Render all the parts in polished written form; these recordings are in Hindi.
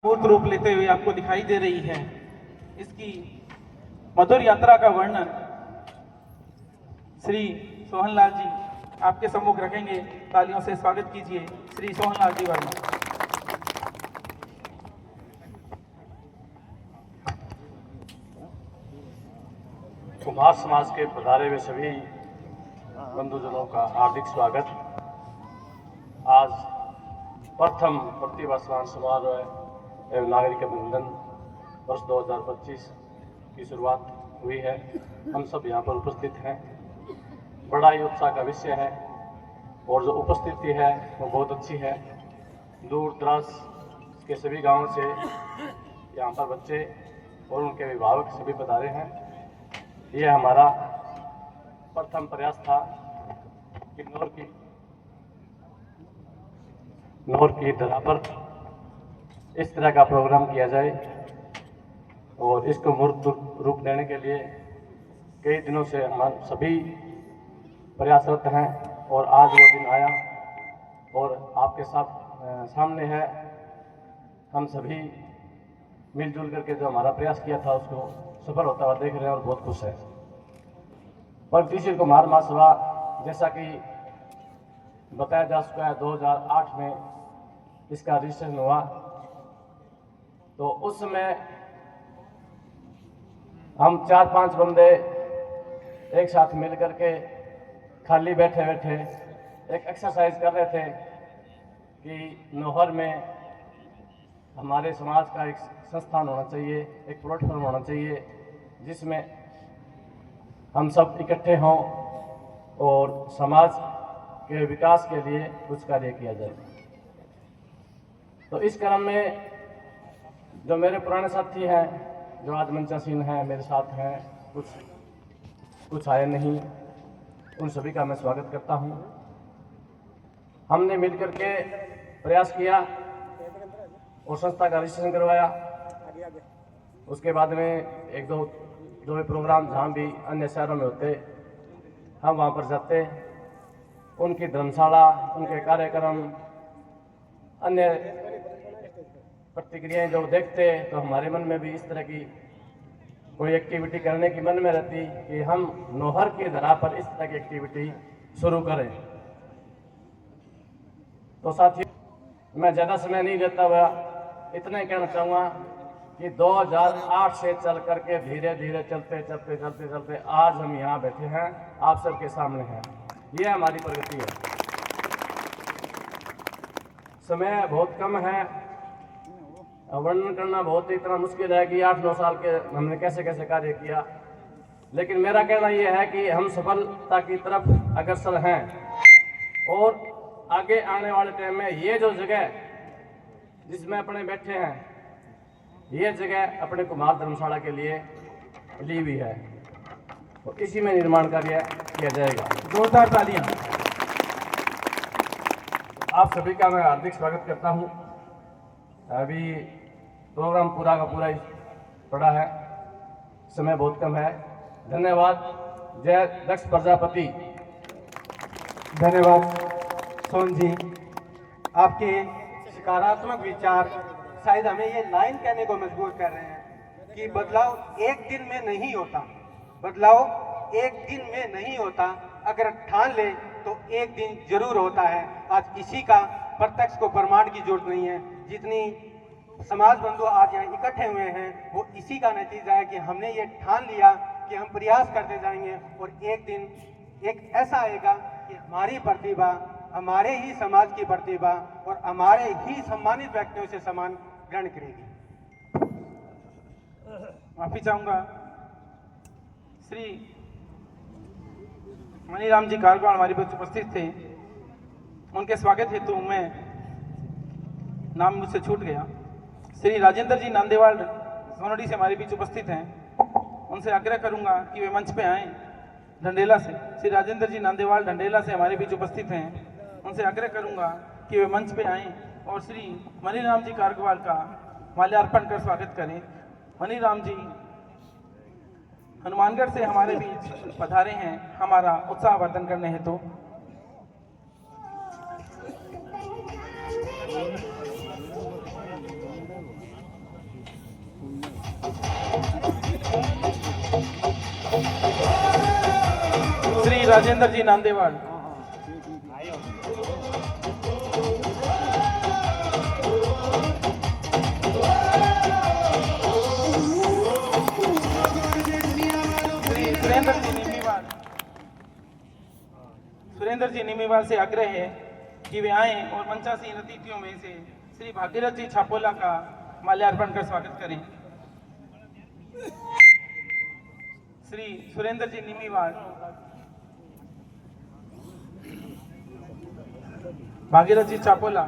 मूर्त रूप लेते हुए आपको दिखाई दे रही है। इसकी मधुर यात्रा का वर्णन श्री सोहनलाल जी आपके सम्मुख रखेंगे। तालियों से स्वागत कीजिए श्री सोहनलाल जी वर्मा। कुमार समाज के पधारे हुए सभी बंधुजनों का हार्दिक स्वागत। आज प्रथम प्रतिभा सम्मान समारोह एवं नागरिक अभिनंदन वर्ष 2025 की शुरुआत हुई है। हम सब यहाँ पर उपस्थित हैं। बड़ा ही उत्साह का विषय है और जो उपस्थिति है वो बहुत अच्छी है। दूर दराज के सभी गांवों से यहाँ पर बच्चे और उनके अभिभावक सभी पधारे हैं। यह हमारा प्रथम प्रयास था कि नौर की धरा पर इस तरह का प्रोग्राम किया जाए और इसको मूर्त रूप देने के लिए कई दिनों से हम सभी प्रयासरत हैं और आज वो दिन आया और आपके सामने है। हम सभी मिलजुल करके जो हमारा प्रयास किया था उसको सफल होता हुआ देख रहे हैं और बहुत खुश है। प्रगतिशील कुमार महासभा जैसा कि बताया जा चुका है 2008 में इसका रजिस्ट्रेशन हुआ, तो उस समय हम 4-5 बंदे एक साथ मिल करके खाली बैठे बैठे एक एक्सरसाइज कर रहे थे कि नौहर में हमारे समाज का एक संस्थान होना चाहिए, एक प्लेटफॉर्म होना चाहिए जिसमें हम सब इकट्ठे हों और समाज के विकास के लिए कुछ कार्य किया जाए। तो इस क्रम में जो मेरे पुराने साथी हैं, जो आज मंचासीन हैं, मेरे साथ हैं, कुछ आए नहीं, उन सभी का मैं स्वागत करता हूं। हमने मिलकर के प्रयास किया और संस्था का रजिस्ट्रेशन करवाया। उसके बाद में एक दो जो भी प्रोग्राम जहाँ भी अन्य शहरों में होते हम वहाँ पर जाते, उनकी धर्मशाला, उनके कार्यक्रम, अन्य प्रतिक्रियाएं जो देखते तो हमारे मन में भी इस तरह की कोई एक्टिविटी करने की मन में रहती कि हम नौहर की धरा पर इस तरह की एक्टिविटी शुरू करें। तो साथियों, मैं ज़्यादा समय नहीं लेता हुआ इतना ही कहना चाहूँगा कि 2008 से चल करके धीरे धीरे चलते आज हम यहाँ बैठे हैं, आप सबके सामने हैं। ये हमारी प्रगति है। समय बहुत कम है, वर्णन करना बहुत ही इतना मुश्किल है कि 8-9 साल के हमने कैसे कैसे कार्य किया। लेकिन मेरा कहना यह है कि हम सफलता की तरफ अग्रसर हैं और आगे आने वाले टाइम में ये जो जगह जिसमें अपने बैठे हैं, ये जगह अपने कुमार धर्मशाला के लिए ली हुई है और इसी में निर्माण कार्य किया जाएगा। जोरदार तालियां। आप सभी का मैं हार्दिक स्वागत करता हूं। अभी प्रोग्राम पूरा का पूरा ही पड़ा है, समय बहुत कम है। धन्यवाद। जय दक्ष प्रजापति। धन्यवाद सोन जी, आपके सकारात्मक विचार शायद हमें ये लाइन कहने को मजबूर कर रहे हैं कि बदलाव एक दिन में नहीं होता, बदलाव एक दिन में नहीं होता, अगर ठान ले तो एक दिन जरूर होता है। आज इसी का प्रत्यक्ष को प्रमाण की जरूरत नहीं है। जितनी समाज बंधु आज यहाँ इकट्ठे हुए हैं वो इसी का नतीजा है कि हमने ये ठान लिया कि हम प्रयास करते जाएंगे और एक दिन एक ऐसा आएगा कि हमारी प्रतिभा, हमारे ही समाज की प्रतिभा और हमारे ही सम्मानित व्यक्तियों से सम्मान ग्रहण करेगी। माफी चाहूंगा, श्री मनीराम जी कारवाल हमारे बीच उपस्थित थे, उनके स्वागत हेतु मैं नाम मुझसे छूट गया। श्री राजेंद्र जी नांदेवाल सोनडी से हमारे बीच उपस्थित हैं, उनसे आग्रह करूंगा कि वे मंच पे आएं। ढंडेला से श्री राजेंद्र जी नांदेवाल ढंडेला से हमारे बीच उपस्थित हैं, उनसे आग्रह करूंगा कि वे मंच पे आएं और श्री मनीराम जी कारगवाल का माल्यार्पण कर स्वागत करें। मनीराम जी हनुमानगढ़ से हमारे बीच पधारे हैं हमारा उत्साहवर्धन करने हेतु। राजेंद्र जी नांदेवाल। श्री सुरेंद्र जी नीमीवाल से आग्रह है कि वे आए और मंचासीन अतिथियों में से श्री भागीरथ जी छापोला का माल्यार्पण कर स्वागत करें। श्री सुरेंद्र जी नीमीवाल, भागीरथ जी छापोला,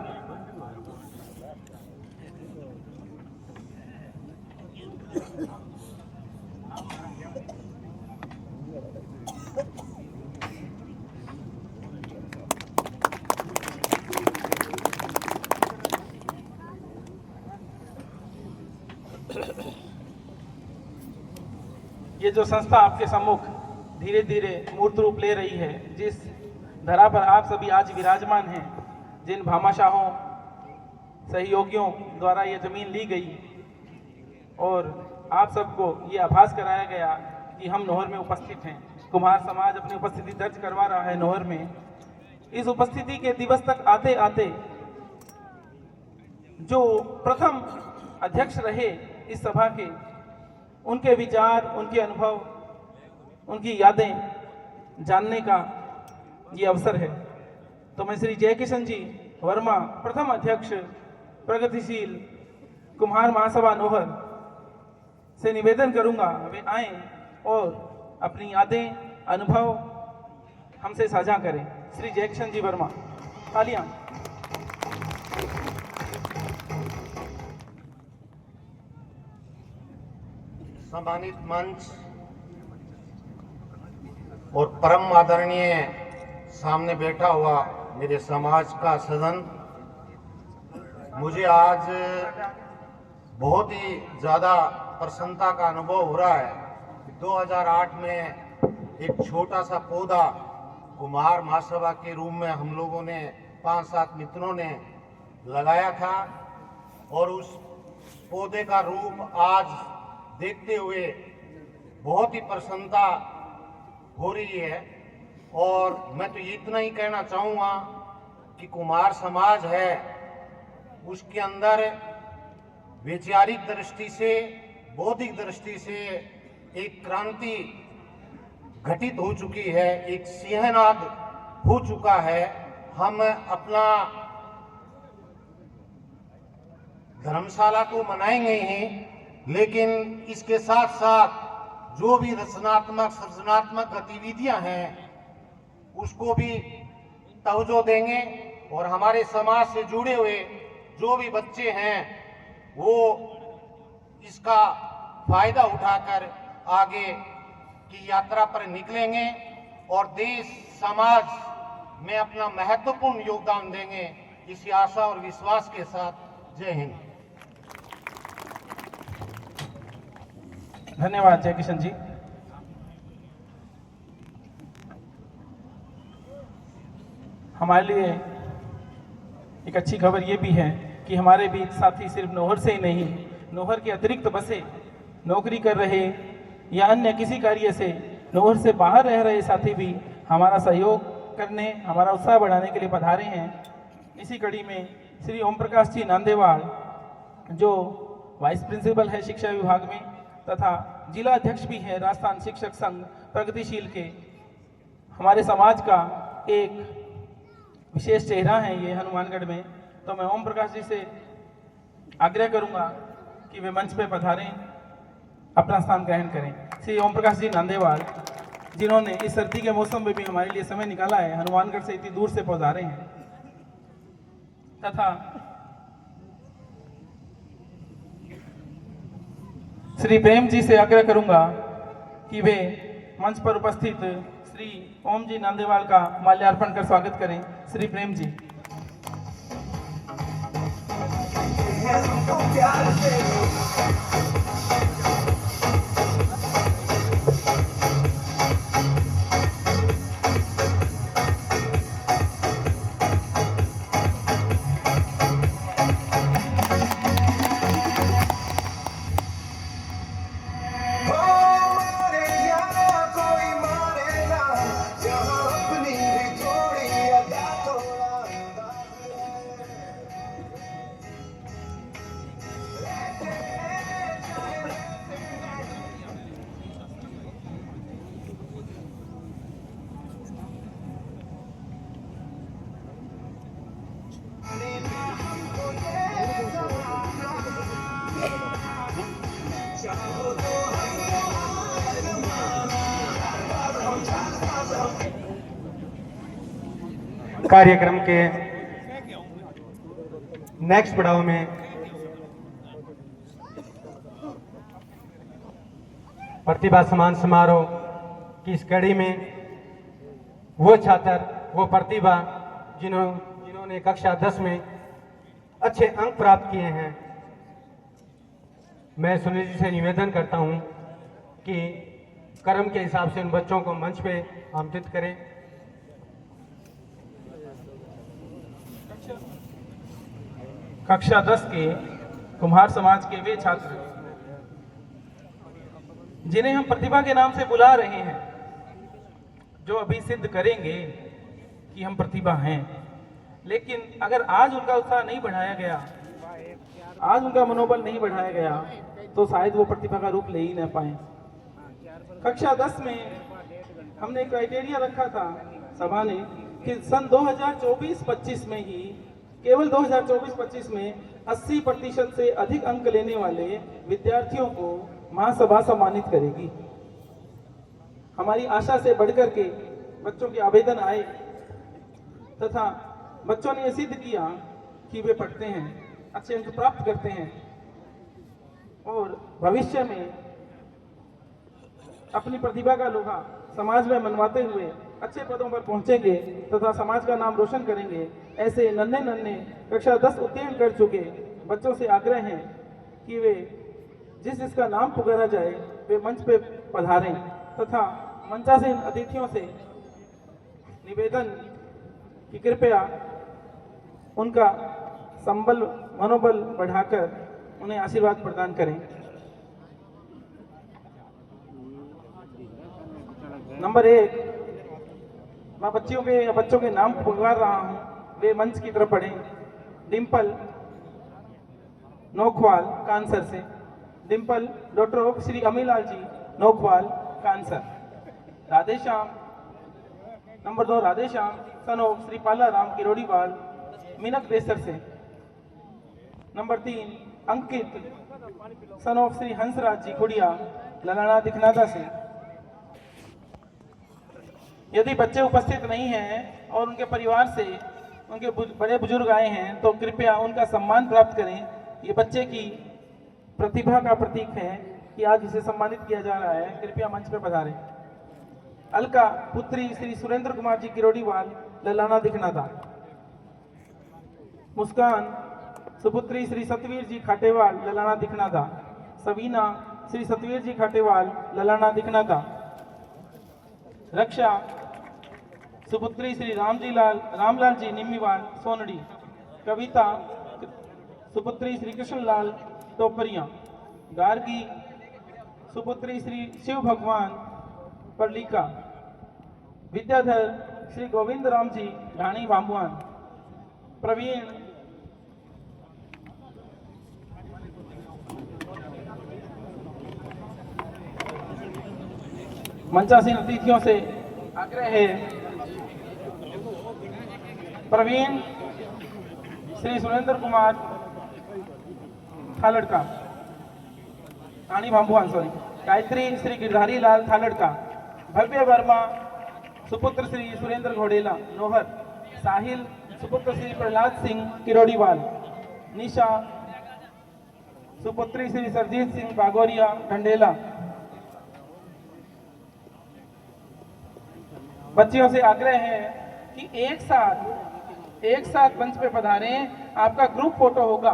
ये जो संस्था आपके सम्मुख धीरे धीरे मूर्त रूप ले रही है, जिस धरा पर आप सभी आज विराजमान हैं, जिन भामाशाहों सहयोगियों द्वारा ये जमीन ली गई और आप सबको ये आभास कराया गया कि हम नोहर में उपस्थित हैं। कुम्हार समाज अपनी उपस्थिति दर्ज करवा रहा है नोहर में। इस उपस्थिति के दिवस तक आते आते जो प्रथम अध्यक्ष रहे इस सभा के, उनके विचार, उनके अनुभव, उनकी यादें जानने का ये अवसर है। तो मैं श्री जयकिशन जी वर्मा, प्रथम अध्यक्ष प्रगतिशील कुम्हार महासभा नोहर, से निवेदन करूंगा वे आए और अपनी यादें, अनुभव हमसे साझा करें। श्री जयकिशन जी वर्मा, तालियां। सम्मानित मंच और परम आदरणीय सामने बैठा हुआ मेरे समाज का सदन, मुझे आज बहुत ही ज़्यादा प्रसन्नता का अनुभव हो रहा है। 2008 में एक छोटा सा पौधा कुम्हार महासभा के रूप में हम लोगों ने 5-7 मित्रों ने लगाया था और उस पौधे का रूप आज देखते हुए बहुत ही प्रसन्नता हो रही है। और मैं तो इतना ही कहना चाहूँगा कि कुम्हार समाज है, उसके अंदर वैचारिक दृष्टि से, बौद्धिक दृष्टि से एक क्रांति घटित हो चुकी है, एक सिंहनाद हो चुका है। हम अपना धर्मशाला तो मनाएंगे ही, लेकिन इसके साथ साथ जो भी रचनात्मक सृजनात्मक गतिविधियां हैं उसको भी तवज्जो देंगे और हमारे समाज से जुड़े हुए जो भी बच्चे हैं वो इसका फायदा उठाकर आगे की यात्रा पर निकलेंगे और देश समाज में अपना महत्वपूर्ण योगदान देंगे। इसी आशा और विश्वास के साथ जय हिंद। धन्यवाद जयकिशन जी। हमारे लिए एक अच्छी खबर ये भी है कि हमारे बीच साथी सिर्फ नोहर से ही नहीं, नोहर के अतिरिक्त बसे नौकरी कर रहे या अन्य किसी कार्य से नोहर से बाहर रह रहे साथी भी हमारा सहयोग करने, हमारा उत्साह बढ़ाने के लिए पधारे हैं। इसी कड़ी में श्री ओम प्रकाश जी नांदेवाल, जो वाइस प्रिंसिपल है शिक्षा विभाग में तथा जिला अध्यक्ष भी है राजस्थान शिक्षक संघ प्रगतिशील के, हमारे समाज का एक विशेष चेहरा है ये हनुमानगढ़ में। तो मैं ओम प्रकाश जी से आग्रह करूंगा कि वे मंच पे पधारें, अपना स्थान ग्रहण करें। श्री ओम प्रकाश जी नांदेवाल, जिन्होंने इस सर्दी के मौसम में भी हमारे लिए समय निकाला है, हनुमानगढ़ से इतनी दूर से पधारे हैं। तथा श्री प्रेम जी से आग्रह करूंगा कि वे मंच पर उपस्थित श्री ओम जी नांदेवाल का माल्यार्पण कर स्वागत करें। श्री प्रेम जी। कोई मारेगा कार्यक्रम के नेक्स्ट पड़ाव में प्रतिभा सम्मान समारोह की इस कड़ी में वो छात्र, वो प्रतिभा जिन्होंने कक्षा 10 में अच्छे अंक प्राप्त किए हैं, मैं सुनील जी से निवेदन करता हूं कि कर्म के हिसाब से उन बच्चों को मंच पे आमंत्रित करें। कक्षा 10 के कुम्हार समाज के वे छात्र जिन्हें हम प्रतिभा के नाम से बुला रहे हैं, जो अभी सिद्ध करेंगे कि हम प्रतिभा हैं, लेकिन अगर आज उनका उत्साह नहीं बढ़ाया गया, आज उनका मनोबल नहीं बढ़ाया गया, तो शायद वो प्रतिभा का रूप ले ही न पाए। कक्षा 10 में हमने क्राइटेरिया रखा था सभा ने कि सन 2024-25 में ही, केवल 2024-25 में 80% से अधिक अंक लेने वाले विद्यार्थियों को महासभा सम्मानित करेगी। हमारी आशा से बढ़कर के बच्चों के आवेदन आए तथा बच्चों ने यह सिद्ध किया कि वे पढ़ते हैं, अच्छे अंक प्राप्त करते हैं और भविष्य में अपनी प्रतिभा का लोहा समाज में मनवाते हुए अच्छे पदों पर पहुंचेंगे तथा समाज का नाम रोशन करेंगे। ऐसे नन्हे नन्हे कक्षा 10 उत्तीर्ण कर चुके बच्चों से आग्रह है कि वे जिसका नाम पुकारा जाए वे मंच पे पधारें तथा मंचासीन अतिथियों से निवेदन कि कृपया उनका संबल मनोबल बढ़ाकर उन्हें आशीर्वाद प्रदान करें। नंबर 1, मैं बच्चों के नाम पुकार रहा हूं, वे मंच की तरफ बढ़ें। डिम्पल नोखवाल कांसर से, Dimple daughter of Shri Amilal ji Nokhwal Kansar. Radheshyam, number 2 Radheshyam son of Shri Pala Ram Kirodiwal Meenak Desar से। Number 3 Ankit son of Shri Hansraj ji Khudiya Lalana Dikhnada से। यदि बच्चे उपस्थित नहीं हैं और उनके परिवार से उनके बड़े बुजुर्ग आए हैं तो कृपया उनका सम्मान प्राप्त करें। ये बच्चे की प्रतिभा का प्रतीक है कि आज इसे सम्मानित किया जा रहा है। कृपया मंच पर पधारें। अलका पुत्री श्री सुरेंद्र कुमार जी किरोड़ीवाल ललाना दिखनादा। मुस्कान सुपुत्री श्री सतवीर जी खाटेवाल ललाना दिखनादा। सवीना श्री सतवीर जी खाटेवाल ललाना दिखनादा। रक्षा सुपुत्री श्री रामलाल जी निम्मीवाल सोनड़ी। कविता सुपुत्री श्री कृष्णलाल टोपरिया। गार्गी सुपुत्री श्री शिव भगवान परलिका। विद्याधर श्री गोविंद राम जी ढाणी भांबुआन। प्रवीण मंचासीन अतिथियों से आग्रह है, प्रवीण श्री सुरेंद्र कुमार थालड़का रानी भांबुआन सॉरी। गायत्री श्री गिरधारी लाल थालड़का। भव्य वर्मा सुपुत्र श्री सुरेंद्र घोडेला नोहर। साहिल सुपुत्र श्री प्रहलाद सिंह किरोड़ीवाल। निशा सुपुत्री श्री सरजीत सिंह बागोरिया ढंडेला। बच्चियों से आग्रह है कि एक साथ मंच पे पधारें। आपका ग्रुप फोटो होगा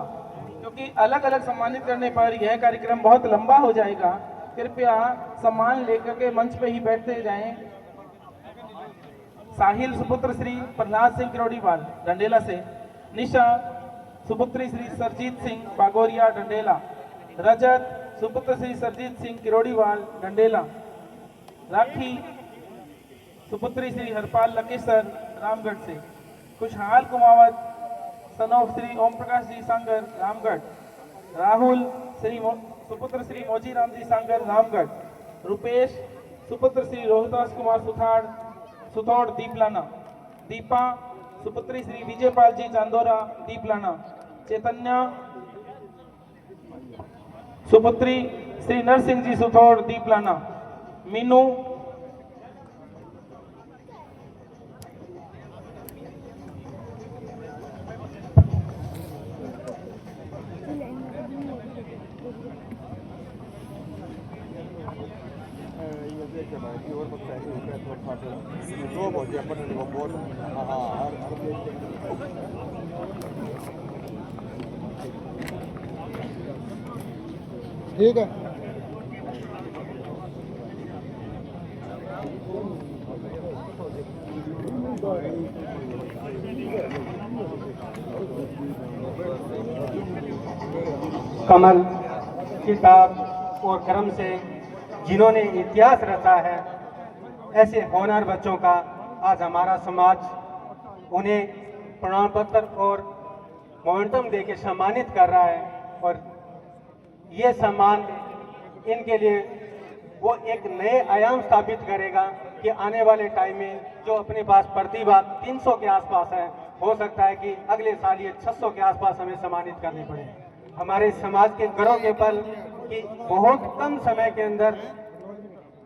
क्योंकि अलग अलग सम्मानित करने पर यह कार्यक्रम बहुत लंबा हो जाएगा। कृपया सम्मान लेकर के मंच पे ही बैठते जाएं। साहिल सुपुत्र श्री प्रहलाद सिंह किरोड़ीवाल डंडेला से। निशा सुपुत्री श्री सरजीत सिंह बागोरिया डंडेला। रजत सुपुत्र श्री सरजीत सिंह किरोड़ीवाल डंडेला। राखी सुपुत्री श्री हरपाल लकेसर रामगढ़ से। खुशहाल कुमावत सन ऑफ श्री ओम प्रकाश जी सांगर रामगढ़। राहुल सुपुत्र श्री मोजी राम जी सांगर रामगढ़। रुपेश सुपुत्र श्री रोहिदास कुमार सुथौड़ दीपलाना। दीपा सुपुत्री श्री विजयपाल जी चांदोरा दीपलाना। चैतन्या सुपुत्री श्री नरसिंह जी सुथौड़ दीपलाना। मीनू ठीक है। कमल, किताब और कर्म से जिन्होंने इतिहास रचा है, ऐसे होनहार बच्चों का आज हमारा समाज उन्हें प्रमाण पत्र और मोमेंटम दे के सम्मानित कर रहा है। और ये सम्मान इनके लिए वो एक नए आयाम स्थापित करेगा कि आने वाले टाइम में जो अपने पास प्रतिभा 300 के आसपास है, हो सकता है कि अगले साल ये 600 के आसपास हमें सम्मानित करने पड़े। हमारे समाज के गर्व के पल कि बहुत कम समय के अंदर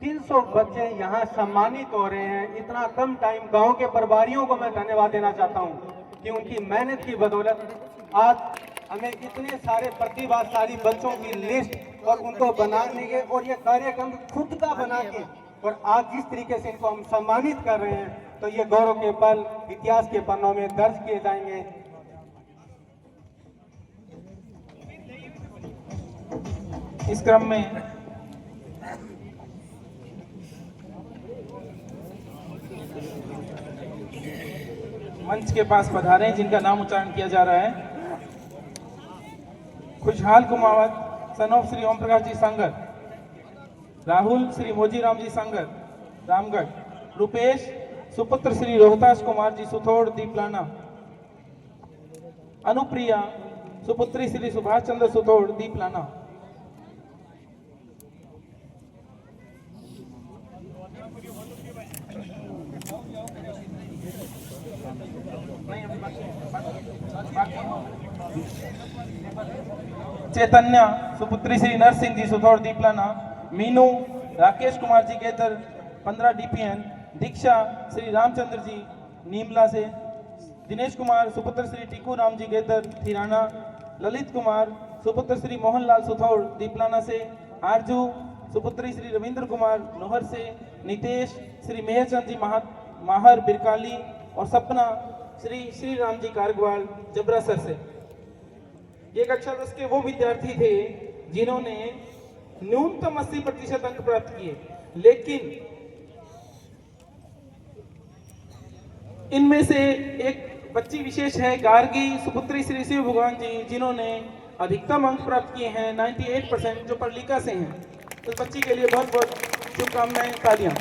300 बच्चे यहाँ सम्मानित हो रहे हैं। इतना कम टाइम, गांव के प्रभारियों को मैं धन्यवाद देना चाहता हूँ कि उनकी मेहनत की बदौलत आज हमें इतने सारे प्रतिभाशाली बच्चों की लिस्ट और उनको बनाने के और ये कार्यक्रम खुद का बना के और आज जिस तरीके से इनको हम सम्मानित कर रहे हैं, तो ये गौरव के पल इतिहास के पन्नों में दर्ज किए जाएंगे। इस क्रम में मंच के पास पधारे हैं जिनका नाम उच्चारण किया जा रहा है। खुशहाल कुमावत सन ऑफ श्री ओम प्रकाश जी सांगर, राहुल श्री मोजी राम जी सांगर रामगढ़, रुपेश सुपुत्र श्री रोहतास कुमार जी सुथोड़ दीपलाना, अनुप्रिया सुपुत्री श्री सुभाष चंद्र सुथोड़ दीपलाना, चैतन्य सुपुत्री श्री नरसिंह जी सुथौड़ दीपलाना, मीनू राकेश कुमार जी केतर 15 डीपीएन, दीक्षा श्री रामचंद्र जी नीमला से, दिनेश कुमार सुपुत्र श्री टीकू राम जी केतर थिराना, ललित कुमार सुपुत्र श्री मोहनलाल सुथौड़ दीपलाना से, आरजू सुपुत्री श्री रविंद्र कुमार नोहर से, नितेश श्री मेहरचंद जी माहर बिरकाली और सपना श्री राम जी कारगवाल जबरासर से। ये कक्षा 10 के वो विद्यार्थी थे जिन्होंने न्यूनतम 80% अंक प्राप्त किए, लेकिन इनमें से एक बच्ची विशेष है गार्गी सुपुत्री श्री शिव भगवान जी, जिन्होंने अधिकतम अंक प्राप्त किए हैं 98%, जो परलिका से हैं। तो इस बच्ची के लिए बहुत बहुत शुभकामनाएं, तालियां।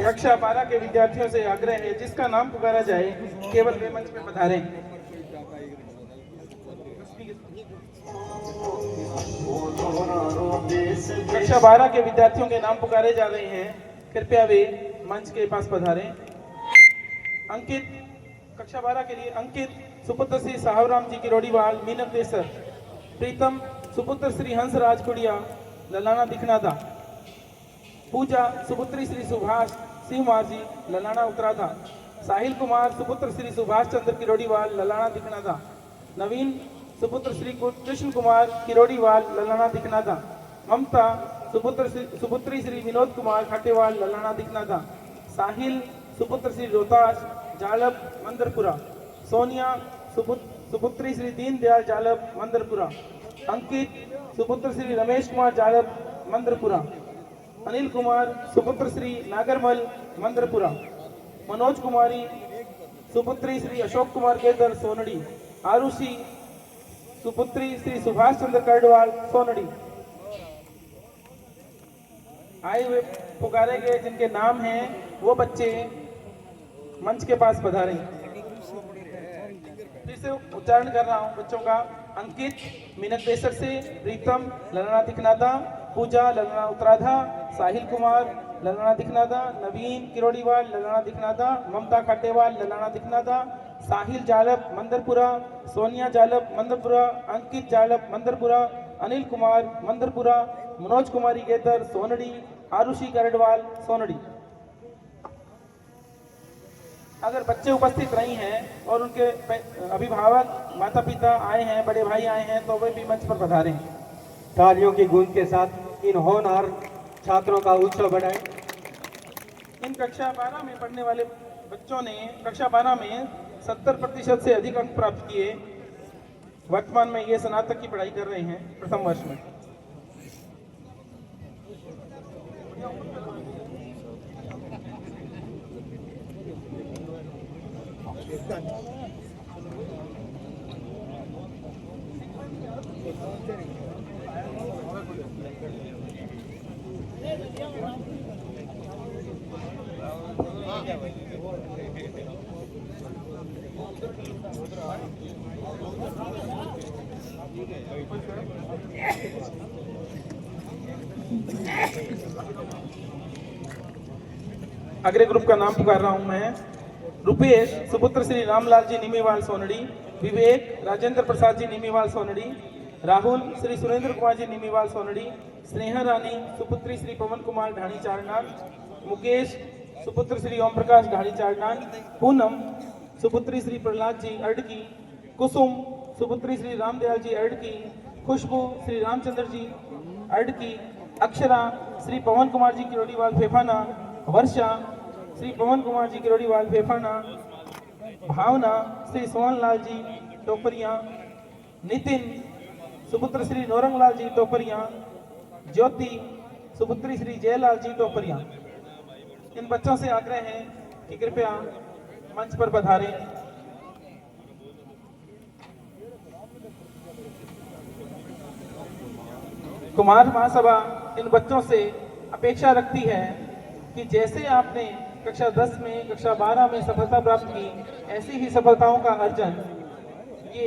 कक्षा 12 के विद्यार्थियों से आग्रह है जिसका नाम पुकारा जाए केवल वे मंच में पधारें। कक्षा 12 के विद्यार्थियों के नाम पुकारे जा रहे हैं, कृपया वे मंच के पास पधारें। अंकित, कक्षा 12 के लिए अंकित सुपुत्र श्री साहबराम जी किरोड़ीवाल मीनक देसर, प्रीतम सुपुत्र श्री हंसराज कुड़िया ललाना दिखनादा, पूजा सुपुत्री श्री सुभाष सिंहवार जी ललाना उत्तराधा, साहिल कुमार सुपुत्र श्री सुभाष चंद्र किरोड़ीवाल ललाना दिखनादा, नवीन सुपुत्र श्री कृष्ण कुमार किरोड़ीवाल ललाना दिखनादा, ममता सुपुत्री श्री विनोद कुमार खटेवाल ललाना दिखनादा, साहिल सुपुत्र श्री रोहतास जालब मंदरपुरा, सोनिया सुपुत्री श्री दीनदयाल जालब मंदरपुरा, अंकित सुपुत्र श्री रमेश कुमार जालब मंदरपुरा, अनिल कुमार सुपुत्र श्री नागरमल मंदरपुरा, मनोज कुमारी सुपुत्री श्री अशोक कुमार केदर सोनड़ी, आरुषि सुपुत्री श्री सुभाष चंद्र करडवाल सोनड़ी। आए हुए पुकारे गए जिनके नाम हैं वो बच्चे मंच के पास पधारें। फिर से उच्चारण कर रहा हूँ बच्चों का। अंकित मीनक देसर से, प्रीतम ललाना दिखनादा, पूजा ललाना उत्तराधा, साहिल कुमार ललाना दिखनादा, नवीन किरोड़ीवाल ललाना दिखनादा, ममता खटेवाल ललाना दिखनादा, साहिल जालब मंदरपुरा, सोनिया जालब मंदरपुरा, अंकित जालब मंदरपुरा, अनिल कुमार मंदरपुरा, मनोज कुमारी गेदर सोनड़ी, आरुषि करडवाल सोनड़ी। अगर बच्चे उपस्थित नहीं हैं और उनके अभिभावक माता पिता आए हैं, बड़े भाई आए हैं, तो वे भी मंच पर पधारें। तालियों की गूंज के साथ इन होनहार छात्रों का उत्सव बढ़ाएं। इन कक्षा 12 में पढ़ने वाले बच्चों ने कक्षा 12 में 70% से अधिक अंक प्राप्त किए। वर्तमान में ये स्नातक की पढ़ाई कर रहे हैं प्रथम वर्ष में। अगले ग्रुप का नाम पुकार रहा हूं मैं। रुपेश सुपुत्र श्री रामलाल जी निमीवाल सोनड़ी, विवेक राजेंद्र प्रसाद जी निमीवाल सोनड़ी, राहुल श्री सुरेंद्र कुमार जी निमीवाल सोनड़ी, स्नेहा रानी सुपुत्री श्री पवन कुमार ढाणी चारनान, मुकेश सुपुत्र श्री ओम प्रकाश ढाणी चारनान, पूनम सुपुत्री श्री प्रहलाद जी अड़की, कुसुम सुपुत्री श्री रामदयाल जी अड़की, खुशबू श्री रामचंद्र जी अड़की, अक्षरा श्री पवन कुमार जी किरोड़ीवाल फेफाना, वर्षा श्री पवन कुमार जी किरोड़ीवाल फेफाना, भावना श्री सोहनलाल जी टोपरिया, नितिन सुपुत्र श्री नौरंगलाल जी टोपरिया, ज्योति सुपुत्री श्री जयलाल जी टोपरिया। इन बच्चों से आग्रह है कि कृपया मंच पर पधारें। कुमार महासभा इन बच्चों से अपेक्षा रखती है कि जैसे आपने कक्षा 10 में, कक्षा 12 में सफलता प्राप्त की, ऐसी ही सफलताओं का अर्जन ये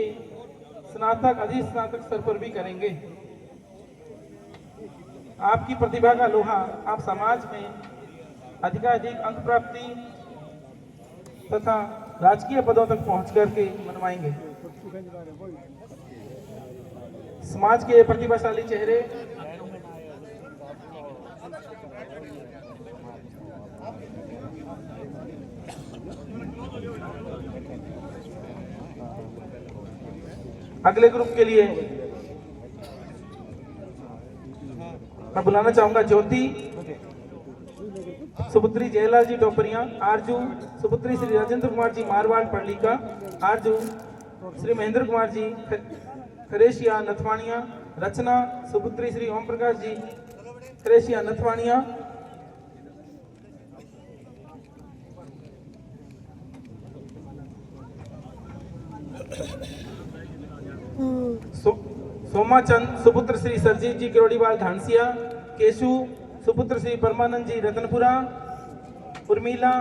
स्नातक, अधिस्नातक स्तर पर भी करेंगे। आपकी प्रतिभा का लोहा आप समाज में अधिकाधिक अंक प्राप्ति तथा राजकीय पदों तक पहुंच करके मनवाएंगे। समाज के प्रतिभाशाली चेहरे अगले ग्रुप के लिए मैं बुलाना चाहूंगा ज्योति सुपुत्री जयलाल जी टोपरिया, आरजू सुपुत्री श्री राजेंद्र कुमार जी मारवाड़ पर्लिका, आरजू श्री महेंद्र कुमार जी खरेशिया नथवाणिया, रचना सुपुत्री श्री ओम प्रकाश जी खरेशिया नथवाणिया, सोमाचंद सुपुत्र श्री सरजीत जी किरोड़ीवाल धानसिया, केशु सुपुत्र श्री परमानंद जी रतनपुरा, उर्मिला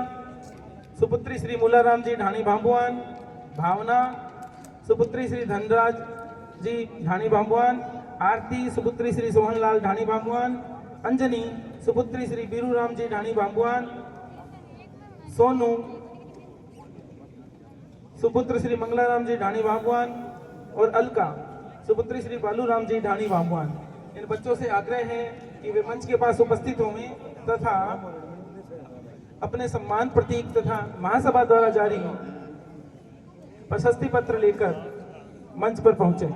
सुपुत्री श्री मूलाराम जी ढाणी भांबुआन, भावना सुपुत्री श्री धनराज जी ढाणी भांबुआन, आरती सुपुत्री श्री सोहनलाल ढाणी भांबुआन, अंजनी सुपुत्री श्री बीरूराम जी ढाणी भांबुआन, सोनू सुपुत्र श्री मंगलाराम जी ढाणी भांबुआन और अलका सुपुत्री श्री बालूराम जी ढाणी भांबुआन। इन बच्चों से आग्रह है कि वे मंच के पास उपस्थित होंगे तथा अपने सम्मान प्रतीक तथा महासभा द्वारा जारी प्रशस्ति पत्र लेकर मंच पर पहुंचे।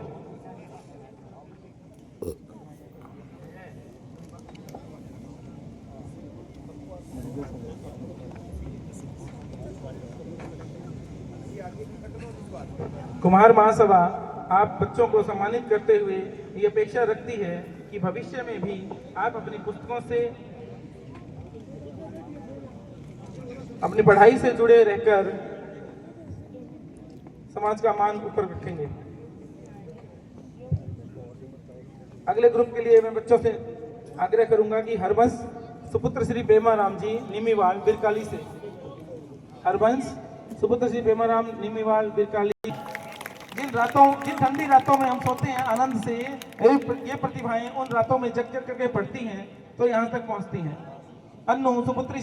कुमार महासभा आप बच्चों को सम्मानित करते हुए ये अपेक्षा रखती है कि भविष्य में भी आप अपनी पुस्तकों से, अपनी पढ़ाई से जुड़े रहकर समाज का मान ऊपर रखेंगे। अगले ग्रुप के लिए मैं बच्चों से आग्रह करूंगा कि हरबंश सुपुत्र श्री बेमाराम जी निमीवाल बिरकाली से, हरबंश सुपुत्र श्री बेमाराम निमीवाल बिरकाली। जिन ठंडी रातों में हम सोते हैं आनंद से, ये प्रतिभाएं उन रातों में जग जग करके पढ़ती हैं तो यहाँ तक पहुँचती हैं। अन्नू सुपुत्री